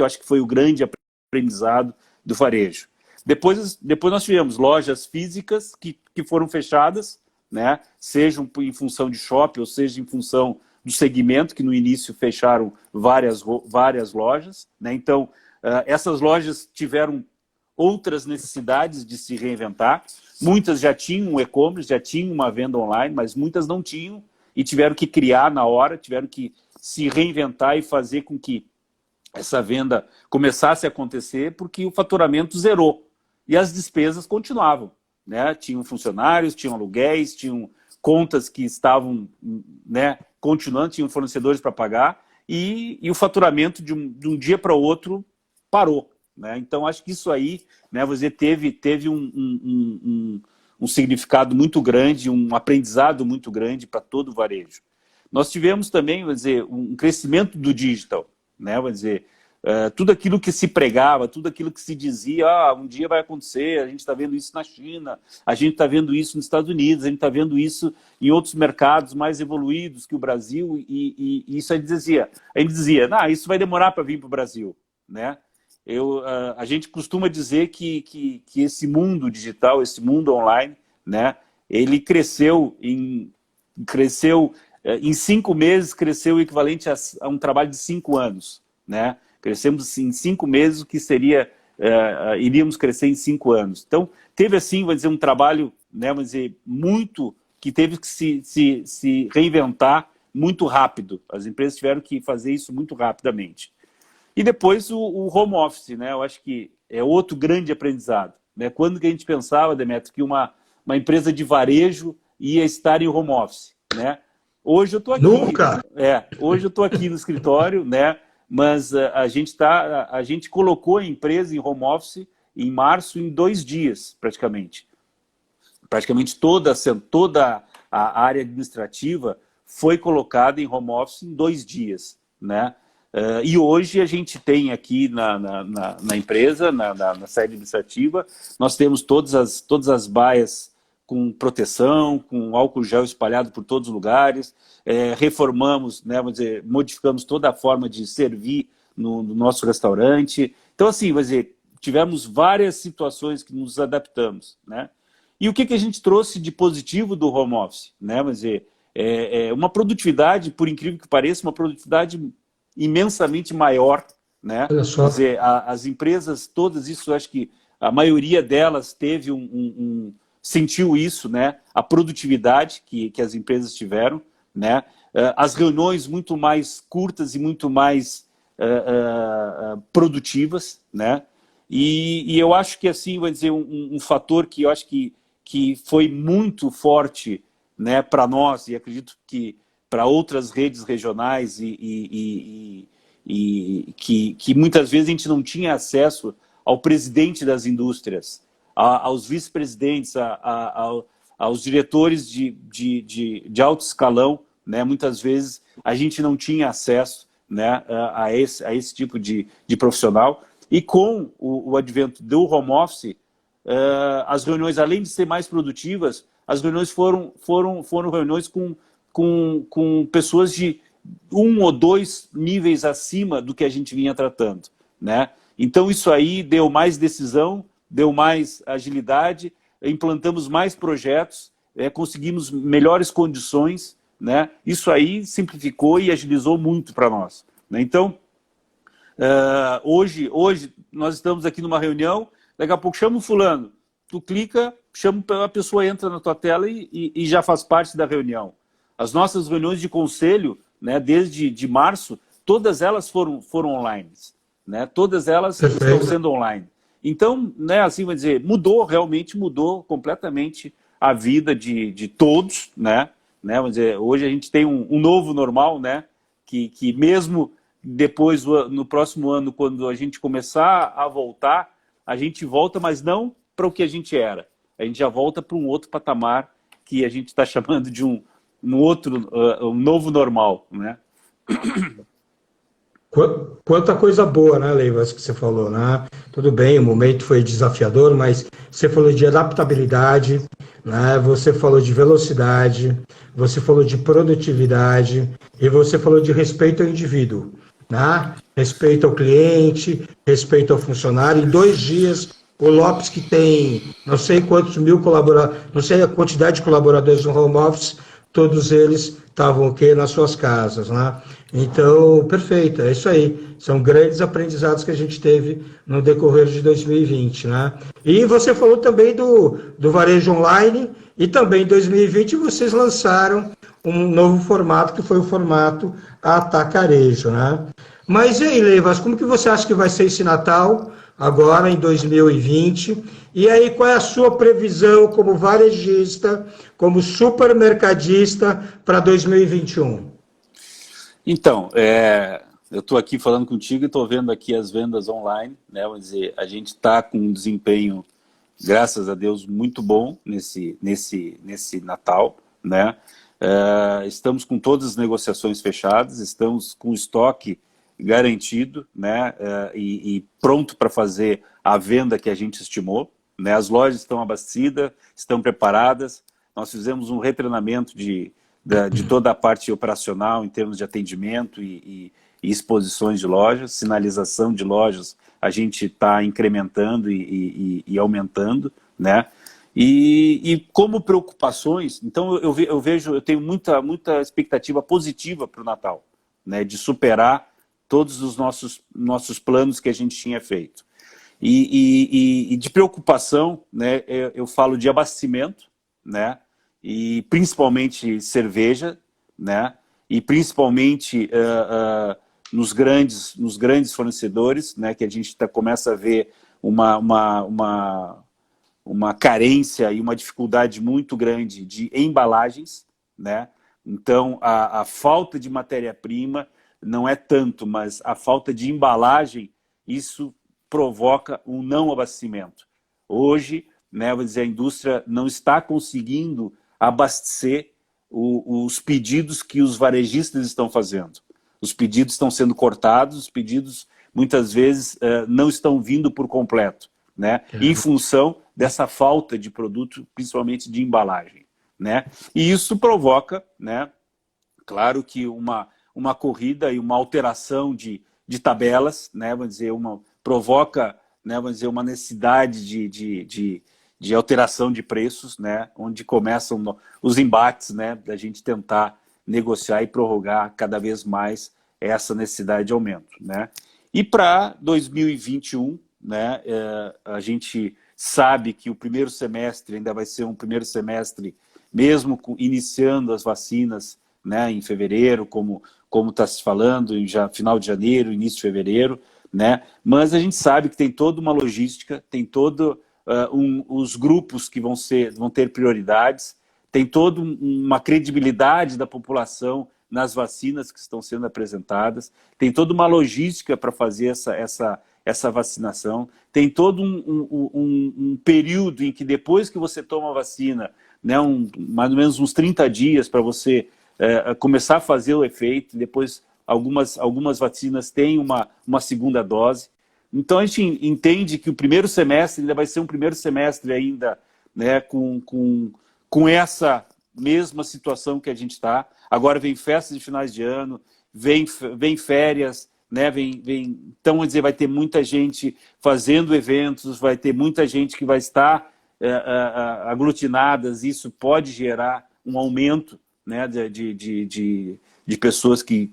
acho que foi o grande aprendizado do varejo. Depois nós tivemos lojas físicas que foram fechadas, né? Sejam em função de shopping, ou seja em função do segmento, que no início fecharam várias lojas, né? Então, essas lojas tiveram outras necessidades de se reinventar. Muitas já tinham um e-commerce, já tinham uma venda online, mas muitas não tinham e tiveram que criar na hora, tiveram que se reinventar e fazer com que essa venda começasse a acontecer, porque o faturamento zerou e as despesas continuavam, né? Tinham funcionários, tinham aluguéis, tinham contas que estavam, né, continuando, tinham fornecedores para pagar e o faturamento de um dia para o outro parou, né? Então, acho que isso aí, né, você teve um significado muito grande, um aprendizado muito grande para todo o varejo. Nós tivemos também, vamos dizer, um crescimento do digital, né? Vamos dizer, tudo aquilo que se pregava, tudo aquilo que se dizia, um dia vai acontecer, a gente está vendo isso na China, a gente está vendo isso nos Estados Unidos, a gente está vendo isso em outros mercados mais evoluídos que o Brasil, e isso a gente dizia, isso vai demorar para vir para o Brasil, né? A gente costuma dizer que esse mundo digital, esse mundo online, né, ele cresceu em 5 meses, cresceu o equivalente a um trabalho de 5 anos, né? Crescemos em 5 meses, o que seria, iríamos crescer em 5 anos. Então, teve assim, vamos dizer, um trabalho, né, vamos dizer, muito, que teve que se reinventar muito rápido. As empresas tiveram que fazer isso muito rapidamente. E depois o home office, né? Eu acho que é outro grande aprendizado, né? Quando que a gente pensava, Demetrio, que uma empresa de varejo ia estar em home office, né? Hoje eu estou aqui. Nunca! Hoje eu estou aqui no escritório, né? Mas a gente colocou a empresa em home office em março em 2 dias, praticamente. Praticamente toda a área administrativa foi colocada em home office em 2 dias, né? E hoje a gente tem aqui na empresa, na sede administrativa, nós temos todas as baias com proteção, com álcool gel espalhado por todos os lugares, reformamos, né, vamos dizer, modificamos toda a forma de servir no nosso restaurante. Então, assim, vamos dizer, tivemos várias situações que nos adaptamos, né? E o que a gente trouxe de positivo do home office, né? Vamos dizer, uma produtividade, por incrível que pareça, uma produtividade imensamente maior, né? Olha só. Quer dizer, as empresas todas, isso acho que a maioria delas teve sentiu isso, né? A produtividade que as empresas tiveram, né? As reuniões muito mais curtas e muito mais produtivas, né? E eu acho que assim, vai dizer, um fator que eu acho que foi muito forte, né, para nós, e acredito que para outras redes regionais que muitas vezes a gente não tinha acesso ao presidente das indústrias, aos vice-presidentes, aos diretores de alto escalão, né? Muitas vezes a gente não tinha acesso, né, a esse tipo de profissional. E com o advento do home office, as reuniões, além de ser mais produtivas, as reuniões foram reuniões com pessoas de 1 ou 2 níveis acima do que a gente vinha tratando, né? Então isso aí deu mais decisão, deu mais agilidade, implantamos mais projetos, conseguimos melhores condições, né? Isso aí simplificou e agilizou muito para nós, né? Então, hoje nós estamos aqui numa reunião, daqui a pouco chama o fulano, tu clica, chama, a pessoa entra na tua tela e já faz parte da reunião. As nossas reuniões de conselho, né, desde março, todas elas foram online, né? Todas elas estão sendo online. Então, né, assim, vai dizer, realmente mudou completamente a vida de todos, né? Vamos dizer, hoje a gente tem um novo normal, né? Que mesmo depois, no próximo ano, quando a gente começar a voltar, a gente volta, mas não para o que a gente era. A gente já volta para um outro patamar que a gente está chamando de um novo normal, né? Quanta coisa boa, né, Leivas, que você falou, né? Tudo bem, o momento foi desafiador, mas você falou de adaptabilidade, né? Você falou de velocidade, você falou de produtividade e você falou de respeito ao indivíduo, né? Respeito ao cliente, respeito ao funcionário. Em 2 dias, o Lopes, que tem não sei quantos mil colaboradores, não sei a quantidade de colaboradores no home office, todos eles estavam aqui nas suas casas, né? Então, perfeito, é isso aí. São grandes aprendizados que a gente teve no decorrer de 2020, né? E você falou também do varejo online, e também em 2020 vocês lançaram um novo formato, que foi o formato atacarejo, né? Mas e aí, Leivas, como que você acha que vai ser esse Natal, agora em 2020? E aí, qual é a sua previsão como varejista, como supermercadista para 2021? Então, eu estou aqui falando contigo e estou vendo aqui as vendas online, né? Vamos dizer, a gente está com um desempenho, graças a Deus, muito bom nesse Natal, né? Estamos com todas as negociações fechadas, estamos com o estoque garantido, né? E pronto para fazer a venda que a gente estimou, né? As lojas estão abastecidas, estão preparadas. Nós fizemos um retreinamento de toda a parte operacional em termos de atendimento e exposições de lojas, sinalização de lojas, a gente está incrementando e aumentando, né? E como preocupações, então eu vejo, eu tenho muita expectativa positiva para o Natal, né? De superar todos os nossos planos que a gente tinha feito. E de preocupação, né? Eu falo de abastecimento, né? E principalmente cerveja, né? E principalmente nos grandes fornecedores, né? Que a gente começa a ver uma carência e uma dificuldade muito grande de embalagens, né? Então, a falta de matéria-prima não é tanto, mas a falta de embalagem, isso provoca um não abastecimento. Hoje, né, vou dizer, a indústria não está conseguindo abastecer os pedidos que os varejistas estão fazendo. Os pedidos estão sendo cortados, os pedidos muitas vezes não estão vindo por completo, né? Em função dessa falta de produto, principalmente de embalagem, né? E isso provoca, né, claro que uma corrida e uma alteração de tabelas, né, vamos dizer, provoca, né, vamos dizer, uma necessidade de alteração de preços, né, onde começam os embates, né, da gente tentar negociar e prorrogar cada vez mais essa necessidade de aumento, né. E para 2021, né, a gente sabe que o primeiro semestre ainda vai ser um primeiro semestre, mesmo iniciando as vacinas, né, em fevereiro, como está se falando, em final de janeiro, início de fevereiro, né, mas a gente sabe que tem toda uma logística, tem todo os grupos que vão ter prioridades, tem toda uma credibilidade da população nas vacinas que estão sendo apresentadas, tem toda uma logística para fazer essa vacinação, tem todo um período em que depois que você toma a vacina, né, mais ou menos uns 30 dias para você começar a fazer o efeito, depois algumas vacinas têm uma segunda dose. Então a gente entende que o primeiro semestre ainda vai ser um primeiro semestre ainda, né, com essa mesma situação que a gente está. Agora vem festas de finais de ano, vem férias, né, então, vamos dizer, vai ter muita gente fazendo eventos, vai ter muita gente que vai estar aglutinadas, isso pode gerar um aumento, né, de pessoas que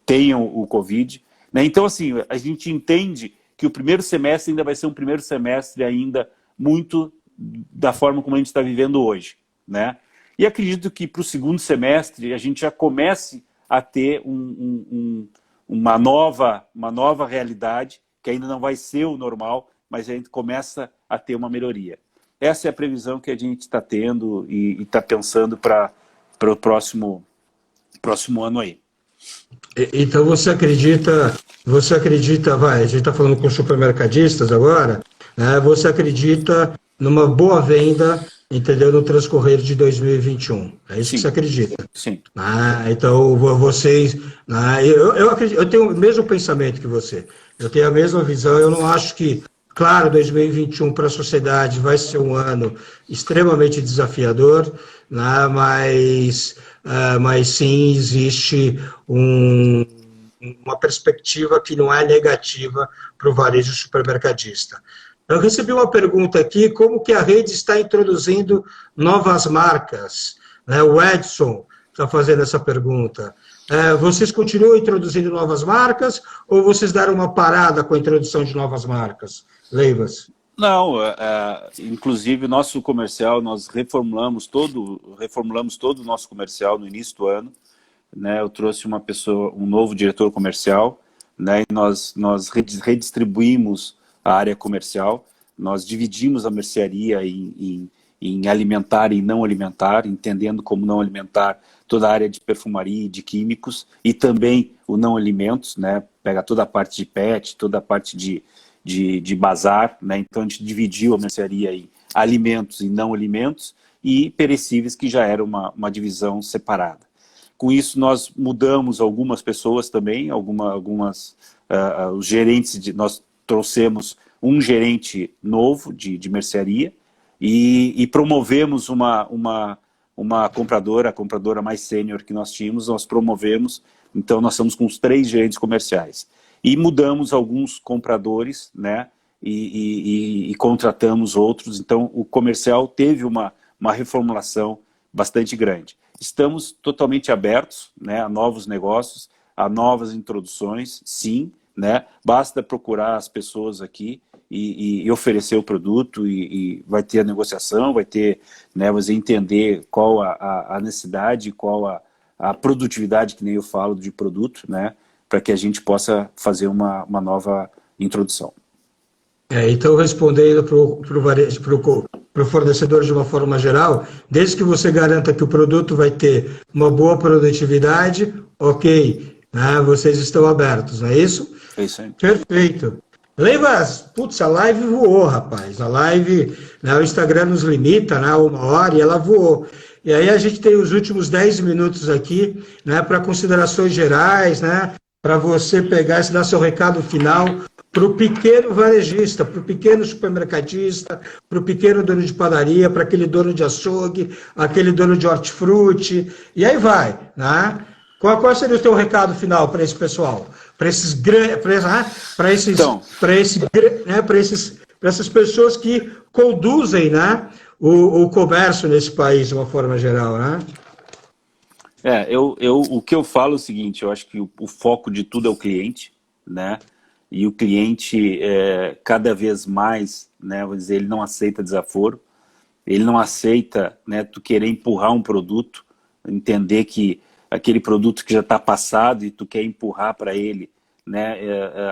tenham o Covid. Né? Então, assim, a gente entende que o primeiro semestre ainda vai ser um primeiro semestre ainda muito da forma como a gente está vivendo hoje. Né? E acredito que para o segundo semestre a gente já comece a ter uma nova realidade, que ainda não vai ser o normal, mas a gente começa a ter uma melhoria. Essa é a previsão que a gente está tendo e está pensando para o próximo ano aí. Então você acredita, a gente está falando com supermercadistas agora, né, você acredita numa boa venda, entendeu, no transcorrer de 2021. É isso. Sim. Que você acredita? Sim. Então vocês... eu tenho o mesmo pensamento que você. Eu tenho a mesma visão. Eu não acho que... Claro, 2021 para a sociedade vai ser um ano extremamente desafiador, né, mas sim existe uma perspectiva que não é negativa para o varejo supermercadista. Eu recebi uma pergunta aqui, como que a rede está introduzindo novas marcas? Né, o Edson está fazendo essa pergunta. Vocês continuam introduzindo novas marcas ou vocês deram uma parada com a introdução de novas marcas? Leivas? Não, inclusive nosso comercial, nós reformulamos todo o nosso comercial no início do ano, né, eu trouxe uma pessoa, um novo diretor comercial, né, e nós redistribuímos a área comercial, nós dividimos a mercearia em alimentar e não alimentar, entendendo como não alimentar toda a área de perfumaria e de químicos, e também o não alimentos, né, pega toda a parte de pet, toda a parte de bazar, né, então a gente dividiu a mercearia em alimentos e não alimentos, e perecíveis, que já era uma divisão separada. Com isso, nós mudamos algumas pessoas também, os gerentes, nós trouxemos um gerente novo de mercearia e promovemos uma compradora, a compradora mais sênior que nós tínhamos, nós promovemos, então nós estamos com os 3 gerentes comerciais. E mudamos alguns compradores, né, e contratamos outros, então o comercial teve uma reformulação bastante grande. Estamos totalmente abertos, né, a novos negócios, a novas introduções, sim, né, basta procurar as pessoas aqui e oferecer o produto e vai ter a negociação, vai ter, né, você entender qual a necessidade, qual a produtividade, que nem eu falo, de produto, né, para que a gente possa fazer uma nova introdução. Então, respondendo para o fornecedor de uma forma geral, desde que você garanta que o produto vai ter uma boa produtividade, ok, né, vocês estão abertos, não é isso? É isso aí. Perfeito. Lembras? Putz, a live voou, rapaz. A live, né, o Instagram nos limita, né, 1 hora, e ela voou. E aí a gente tem os últimos 10 minutos aqui, né, para considerações gerais, né, para você pegar e dar seu recado final para o pequeno varejista, para o pequeno supermercadista, para o pequeno dono de padaria, para aquele dono de açougue, aquele dono de hortifruti, e aí vai, né? Qual seria o teu recado final para esse pessoal? Para essas pessoas que conduzem, né, o comércio nesse país de uma forma geral, né? O que eu falo é o seguinte, eu acho que o foco de tudo é o cliente, né? E o cliente, cada vez mais, né, vou dizer, ele não aceita desaforo, ele não aceita, né, tu querer empurrar um produto, entender que aquele produto que já está passado e tu quer empurrar para ele, né,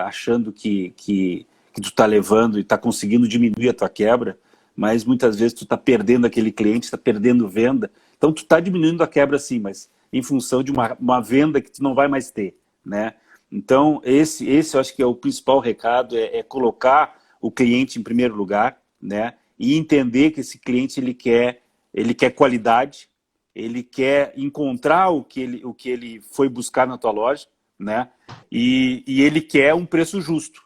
achando que tu está levando e está conseguindo diminuir a tua quebra, mas muitas vezes tu está perdendo aquele cliente, está perdendo venda, então tu está diminuindo a quebra sim, mas em função de uma venda que tu não vai mais ter, né? Então, esse eu acho que é o principal recado, é colocar o cliente em primeiro lugar, né? E entender que esse cliente ele quer qualidade, ele quer encontrar o que ele foi buscar na tua loja, né? E ele quer um preço justo,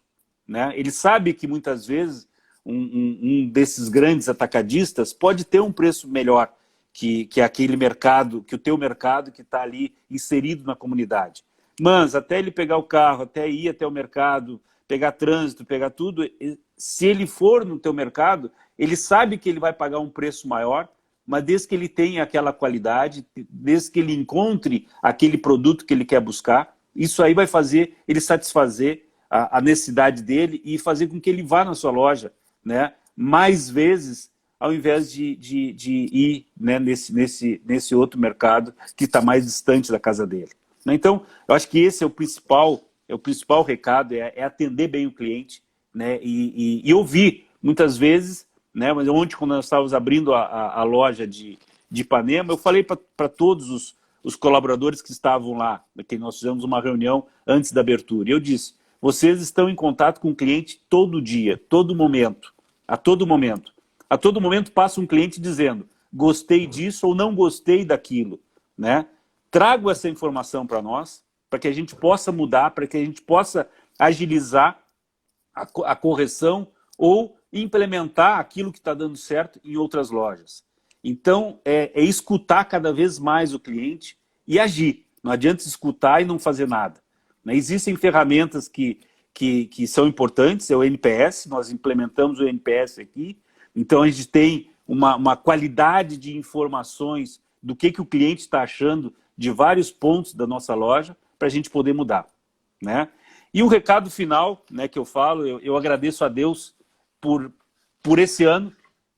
né? Ele sabe que muitas vezes um desses grandes atacadistas pode ter um preço melhor que aquele mercado, que o teu mercado que está ali inserido na comunidade. Mas até ele pegar o carro, até ir até o mercado, pegar trânsito, pegar tudo, se ele for no teu mercado, ele sabe que ele vai pagar um preço maior, mas desde que ele tenha aquela qualidade, desde que ele encontre aquele produto que ele quer buscar, isso aí vai fazer ele satisfazer a necessidade dele e fazer com que ele vá na sua loja, né, mais vezes, ao invés de ir, né, nesse outro mercado que está mais distante da casa dele. Então, eu acho que esse é o principal recado, é atender bem o cliente, né, e ouvir, muitas vezes, né, mas ontem, quando nós estávamos abrindo a loja de Ipanema, eu falei para todos os colaboradores que estavam lá, que nós fizemos uma reunião antes da abertura, e eu disse, vocês estão em contato com o cliente todo dia, todo momento, a todo momento. A todo momento passa um cliente dizendo, gostei disso ou não gostei daquilo, né? Trago essa informação para nós, para que a gente possa mudar, para que a gente possa agilizar a correção ou implementar aquilo que está dando certo em outras lojas. Então, é escutar cada vez mais o cliente e agir. Não adianta escutar e não fazer nada, né? Existem ferramentas que são importantes, é o NPS, nós implementamos o NPS aqui, então a gente tem uma qualidade de informações do que o cliente está achando de vários pontos da nossa loja para a gente poder mudar, né? E um recado final, né, que eu falo, eu agradeço a Deus por esse ano,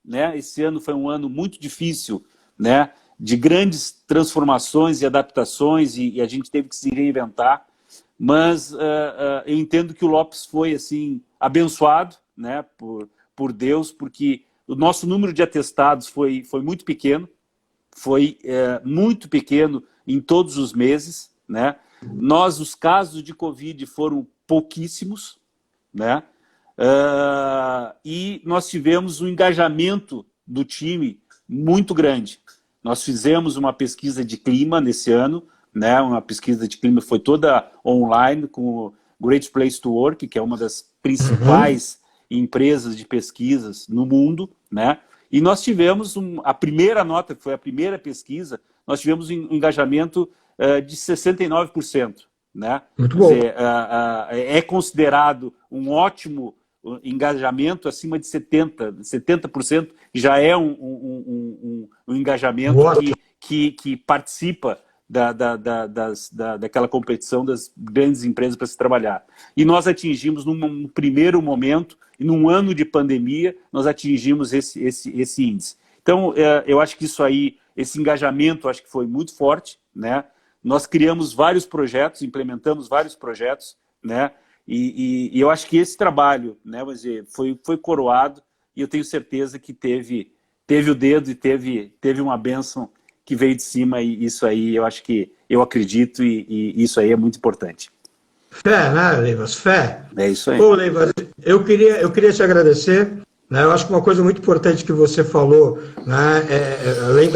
né? Esse ano foi um ano muito difícil, né? de grandes transformações e adaptações, e a gente teve que se reinventar, mas eu entendo que o Lopes foi assim abençoado, né, por Deus, porque o nosso número de atestados foi muito pequeno, muito pequeno em todos os meses, né? Os casos de Covid foram pouquíssimos, né? E nós tivemos um engajamento do time muito grande. Nós fizemos uma pesquisa de clima nesse ano, né? Uma pesquisa de clima foi toda online com o Great Place to Work, que é uma das principais empresas de pesquisas no mundo, né? E nós tivemos a primeira nota, que foi a primeira pesquisa, nós tivemos um engajamento de 69%, né? Muito bom. Quer dizer, é considerado um ótimo engajamento acima de 70% já é um engajamento que participa daquela competição das grandes empresas para se trabalhar. E nós atingimos, num primeiro momento, e num ano de pandemia, nós atingimos esse índice. Então, eu acho que isso aí, esse engajamento, acho que foi muito forte, né? Nós criamos vários projetos, implementamos vários projetos, né? E eu acho que esse trabalho, né, vamos dizer, foi coroado, e eu tenho certeza que teve o dedo e teve uma bênção que veio de cima, e isso aí eu acredito, e isso aí é muito importante. Fé, né, Leivas? Fé. É isso aí. Ô, Leivas, eu queria te agradecer, né? Eu acho que uma coisa muito importante que você falou, né, além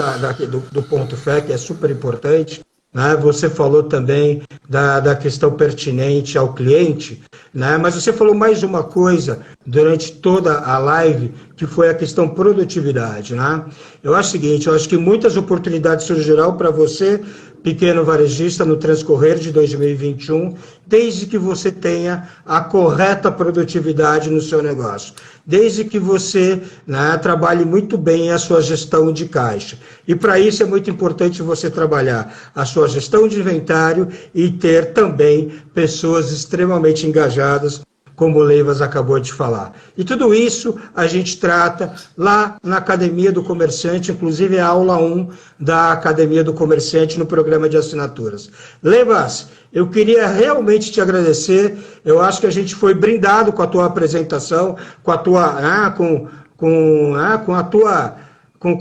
do ponto fé, que é super importante, né, você falou também da questão pertinente ao cliente, né, mas você falou mais uma coisa durante toda a live, que foi a questão produtividade, né? Eu acho o seguinte, eu acho que muitas oportunidades surgirão para você, pequeno varejista, no transcorrer de 2021, desde que você tenha a correta produtividade no seu negócio, desde que você, né, trabalhe muito bem a sua gestão de caixa. E para isso é muito importante você trabalhar a sua gestão de inventário e ter também pessoas extremamente engajadas, como o Leivas acabou de falar. E tudo isso a gente trata lá na Academia do Comerciante, inclusive a aula 1 da Academia do Comerciante no programa de assinaturas. Leivas, eu queria realmente te agradecer, eu acho que a gente foi brindado com a tua apresentação, com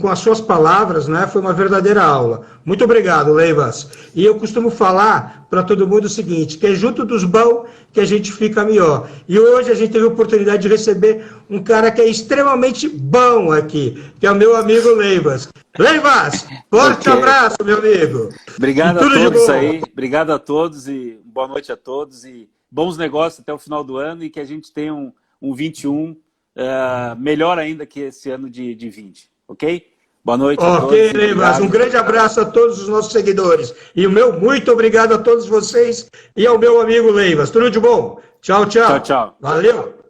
as suas palavras, né? Foi uma verdadeira aula. Muito obrigado, Leivas. E eu costumo falar para todo mundo o seguinte, que é junto dos bons que a gente fica melhor. E hoje a gente teve a oportunidade de receber um cara que é extremamente bom aqui, que é o meu amigo Leivas. Leivas, forte abraço, meu amigo. Obrigado a todos aí, obrigado a todos e boa noite a todos e bons negócios até o final do ano e que a gente tenha um 21 melhor ainda que esse ano de 20. Ok? Boa noite a todos. Ok, Leivas, um grande abraço a todos os nossos seguidores. E o meu muito obrigado a todos vocês e ao meu amigo Leivas. Tudo de bom? Tchau, tchau. Tchau, tchau. Valeu.